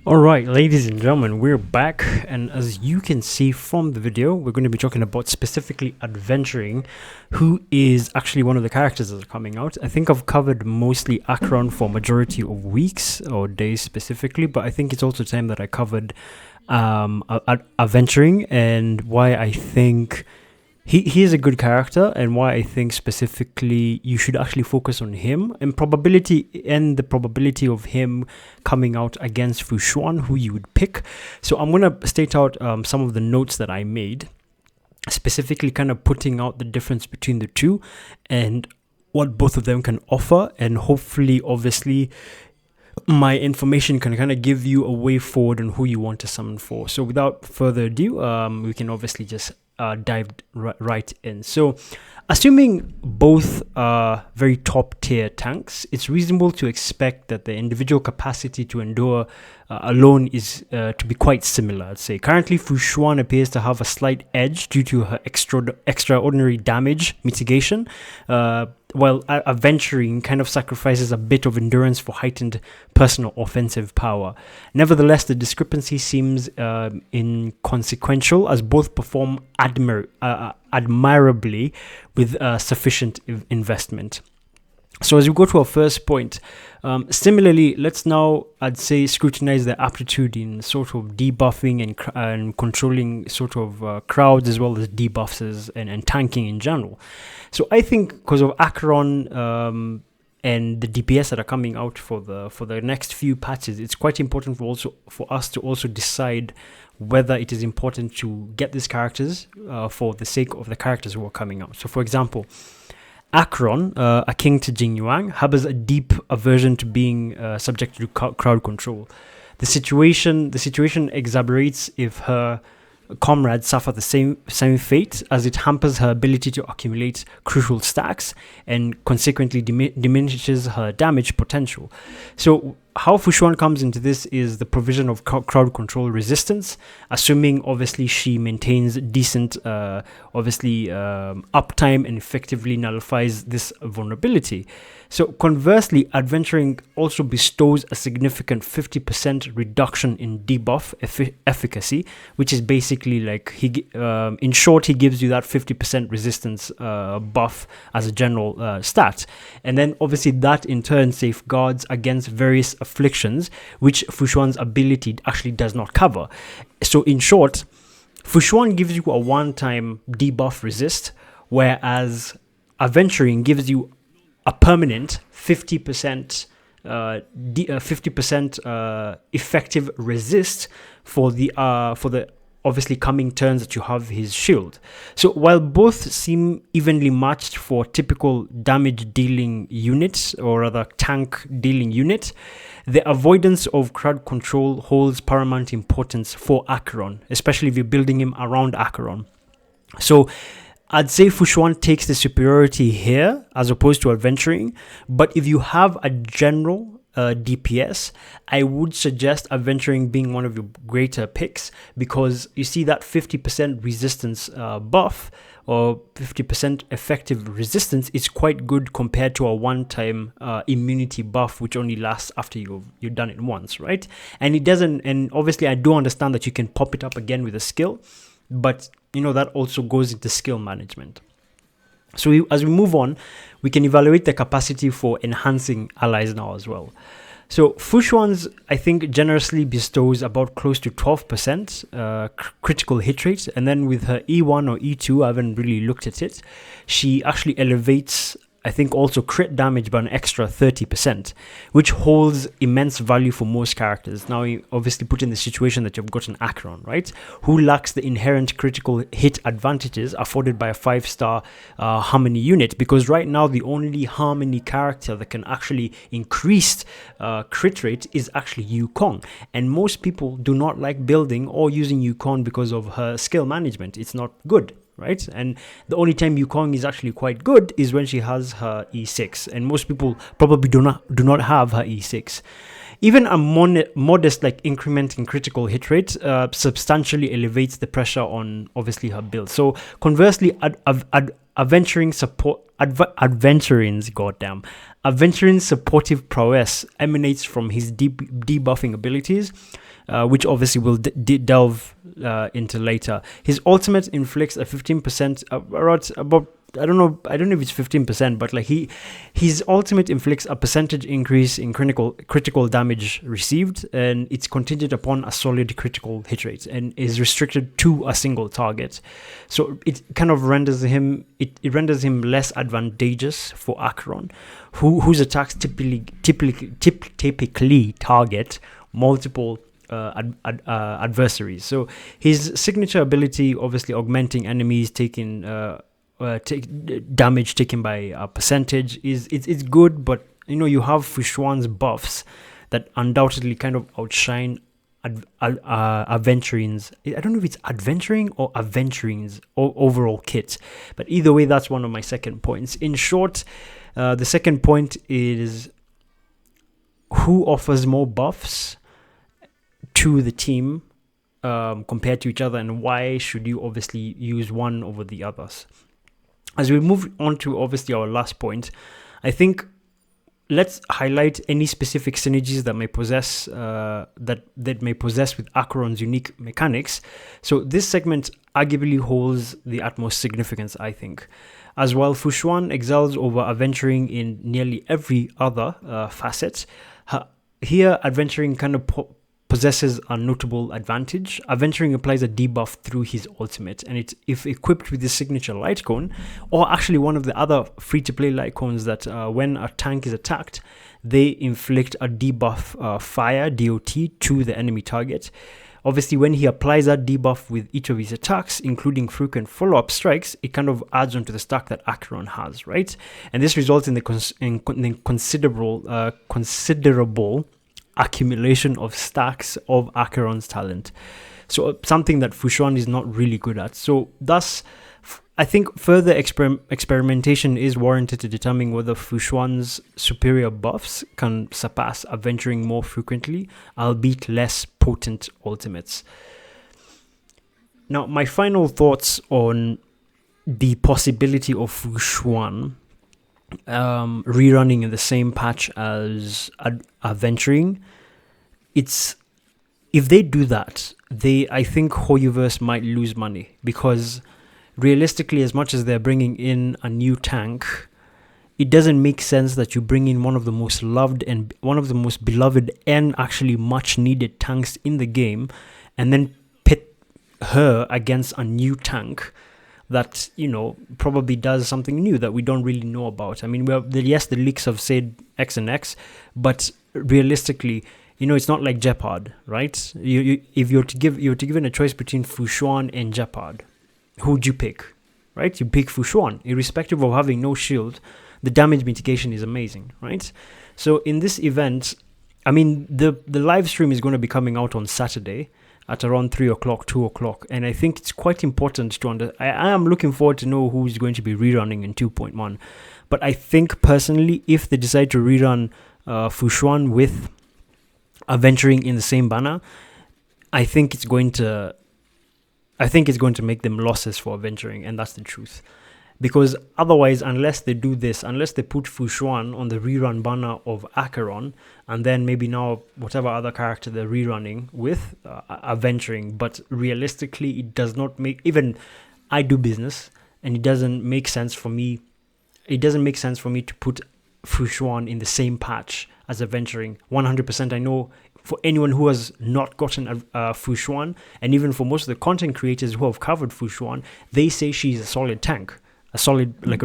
Alright, ladies and gentlemen, we're back, and as you can see from the video, we're going to be talking about specifically Aventurine, who is actually one of the characters that are coming out. I think I've covered mostly Acheron for majority of weeks or days specifically, but I think it's also time that I covered Aventurine and why I think he is a good character, and why I think specifically you should actually focus on him and the probability of him coming out against Xuan, who you would pick. So I'm going to state out some of the notes that I made, specifically kind of putting out the difference between the two and what both of them can offer, and hopefully obviously my information can kind of give you a way forward on who you want to summon for. So without further ado, we can obviously just dive right in. So assuming both are very top tier tanks, it's reasonable to expect that the individual capacity to endure alone is to be quite similar. I'd say currently Xuan appears to have a slight edge due to her extraordinary damage mitigation, while Aventurine kind of sacrifices a bit of endurance for heightened personal offensive power. Nevertheless, the discrepancy seems inconsequential, as both perform admirably with sufficient investment. So as we go to our first point, similarly, let's now, I'd say, scrutinize their aptitude in sort of debuffing and controlling sort of crowds, as well as debuffs and tanking in general. So I think because of Acheron and the DPS that are coming out for the next few patches, it's quite important for us to also decide whether it is important to get these characters for the sake of the characters who are coming out. So for example, Acheron, a king to Jingyuan, harbors a deep aversion to being subject to crowd control. The situation exacerbates if her comrades suffer the same fate, as it hampers her ability to accumulate crucial stacks and consequently diminishes her damage potential. So how Xuan comes into this is the provision of crowd control resistance, assuming obviously she maintains decent uptime and effectively nullifies this vulnerability. So conversely, Aventurine also bestows a significant 50% reduction in debuff efficacy, which is basically like in short, he gives you that 50% resistance buff as a general stat, and then obviously that in turn safeguards against various afflictions which Xuan's ability actually does not cover. So in short, Xuan gives you a one-time debuff resist, whereas Aventurine gives you a permanent 50% effective resist for the obviously coming turns that you have his shield. So while both seem evenly matched for typical damage dealing units, or rather tank dealing unit, the avoidance of crowd control holds paramount importance for Acheron, especially if you're building him around Acheron. So I'd say Xuan takes the superiority here as opposed to Aventurine, but if you have a general DPS, I would suggest Aventurine being one of your greater picks, because you see that 50% resistance buff, or 50% effective resistance, is quite good compared to a one-time immunity buff, which only lasts after you've done it once, right? And it doesn't, and obviously I do understand that you can pop it up again with a skill, but you know that also goes into skill management. So as we move on, we can evaluate the capacity for enhancing allies now as well. So Xuan's, I think, generously bestows about close to 12% critical hit rate, and then with her E1 or E2, I haven't really looked at it, she actually elevates, I think, also crit damage by an extra 30%, which holds immense value for most characters. Now, you obviously put in the situation that you've got an Acheron, right, who lacks the inherent critical hit advantages afforded by a 5-star Harmony unit, because right now the only Harmony character that can actually increase crit rate is actually Yukong, and most people do not like building or using Yukong because of her skill management. It's not good, right? And the only time Yukong is actually quite good is when she has her E6, and most people probably do not have her E6. Even a modest like increment in critical hit rate substantially elevates the pressure on obviously her build. So conversely, Aventurine's supportive prowess emanates from his debuffing abilities, which obviously we'll delve into later. His ultimate inflicts a 15%, about I don't know if it's 15%, but like his ultimate inflicts a percentage increase in critical damage received, and it's contingent upon a solid critical hit rate and is restricted to a single target. So it kind of renders him less advantageous for Acheron, whose attacks typically target multiple adversaries. So his signature ability, obviously augmenting enemies taking damage taken by a percentage, it's good, but you have Fushuan's buffs that undoubtedly kind of outshine Aventurine's. I don't know if it's Adventuring or Aventurine's overall kit, but either way, that's one of my second points. In short, the second point is who offers more buffs to the team compared to each other, and why should you obviously use one over the others. As we move on to obviously our last point, I think let's highlight any specific synergies that may possess with Acheron's unique mechanics. So this segment arguably holds the utmost significance, I think. As while Fushuan excels over Aventuring in nearly every other facet, here Aventuring kind of possesses a notable advantage. Aventuring applies a debuff through his ultimate, and if equipped with his signature light cone, or actually one of the other free-to-play light cones that when a tank is attacked, they inflict a debuff fire DOT to the enemy target. Obviously, when he applies that debuff with each of his attacks, including frequent follow-up strikes, it kind of adds onto the stack that Acheron has, right? And this results in the considerable accumulation of stacks of Acheron's talent. So something that Fushuan is not really good at. So thus, I think further experimentation is warranted to determine whether Fushuan's superior buffs can surpass Aventuring more frequently, albeit less potent ultimates. Now, my final thoughts on the possibility of Fushuan rerunning in the same patch as Aventuring. If they do that, I think Hoyoverse might lose money, because realistically, as much as they're bringing in a new tank, it doesn't make sense that you bring in one of the most loved and one of the most beloved and actually much needed tanks in the game, and then pit her against a new tank that probably does something new that we don't really know about. I mean, the leaks have said X and X, but realistically, it's not like Jeopard, right? If you're given a choice between Fushuan and Jeopard, who'd you pick, right? You pick Fushuan, irrespective of having no shield. The damage mitigation is amazing, right? So in this event, I mean, the live stream is going to be coming out on Saturday at around 3 o'clock, 2 o'clock. And I think it's quite important to I am looking forward to know who's going to be rerunning in 2.1. But I think personally, if they decide to rerun Fushuan with Aventuring in the same banner, I think it's going to make them losses for Aventuring, and that's the truth. Because otherwise, unless they do this, unless they put Fushuan on the rerun banner of Acheron, and then maybe now whatever other character they're rerunning with Aventuring, but realistically, it does not make, even I do business, and it doesn't make sense for me. It doesn't make sense for me to put Fushuan in the same patch as Aventuring. 100%. I know for anyone who has not gotten Fushuan, and even for most of the content creators who have covered Fushuan, they say she's a solid tank. A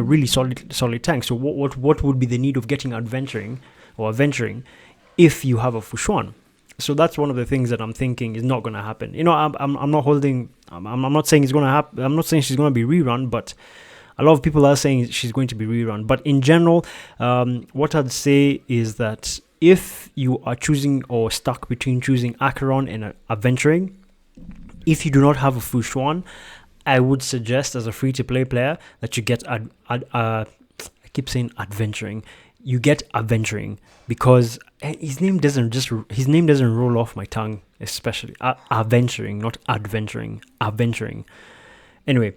really solid tank. So what would be the need of getting Aventuring if you have a Fushuan? So that's one of the things that I'm thinking is not going to happen. I'm not saying it's going to happen. I'm not saying she's going to be rerun, but a lot of people are saying she's going to be rerun. But in general, what I'd say is that if you are choosing or stuck between choosing Acheron and Aventuring, if you do not have a Fushuan, I would suggest as a free-to-play player that you get I keep saying Adventuring. You get Aventuring, because his name doesn't roll off my tongue, especially Aventuring, not Adventuring. Aventuring. Anyway,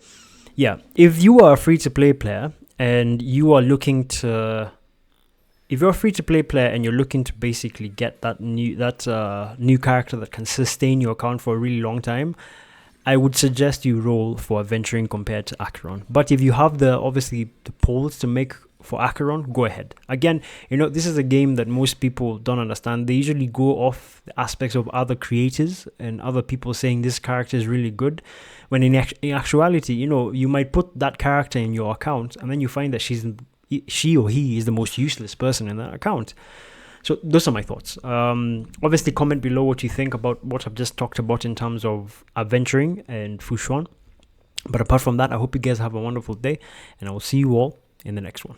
yeah, if you are a free-to-play player and you are looking to, if you're a free-to-play player and you're looking to basically get that new character that can sustain your account for a really long time, I would suggest you roll for Aventurine compared to Acheron. But if you have obviously the polls to make for Acheron, go ahead. Again, this is a game that most people don't understand. They usually go off the aspects of other creators and other people saying this character is really good, when in actuality, you might put that character in your account and then you find that she or he is the most useless person in that account. So those are my thoughts. Obviously, comment below what you think about what I've just talked about in terms of Aventurine and Fushuan. But apart from that, I hope you guys have a wonderful day, and I will see you all in the next one.